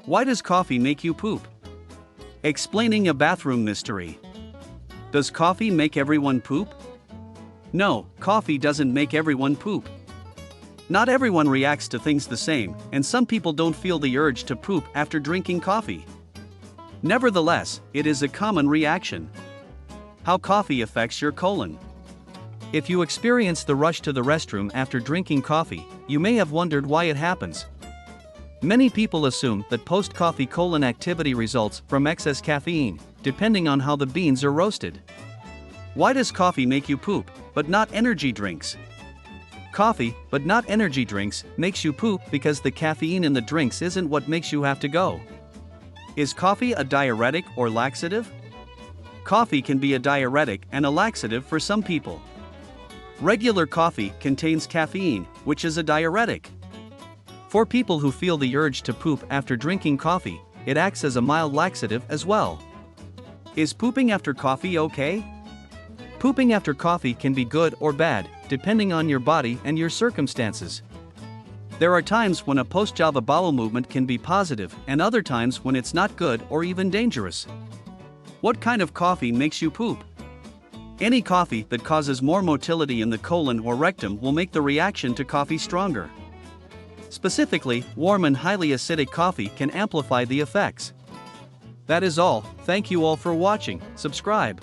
Why does coffee make you poop? Explaining a bathroom mystery. Does coffee make everyone poop? No, coffee doesn't make everyone poop. Not everyone reacts to things the same, and some people don't feel the urge to poop after drinking coffee. Nevertheless, it is a common reaction. How coffee affects your colon. If you experience the rush to the restroom after drinking coffee, you may have wondered why it happens. Many people assume that post-coffee colon activity results from excess caffeine, depending on how the beans are roasted. Why does coffee make you poop, but not energy drinks? Coffee, but not energy drinks, makes you poop because the caffeine in the drinks isn't what makes you have to go. Is coffee a diuretic or laxative? Coffee can be a diuretic and a laxative for some people. Regular coffee contains caffeine, which is a diuretic. For people who feel the urge to poop after drinking coffee, it acts as a mild laxative as well. Is pooping after coffee okay? Pooping after coffee can be good or bad, depending on your body and your circumstances. There are times when a post-Java bowel movement can be positive and other times when it's not good or even dangerous. What kind of coffee makes you poop? Any coffee that causes more motility in the colon or rectum will make the reaction to coffee stronger. Specifically, warm and highly acidic coffee can amplify the effects. That is all, thank you all for watching, subscribe.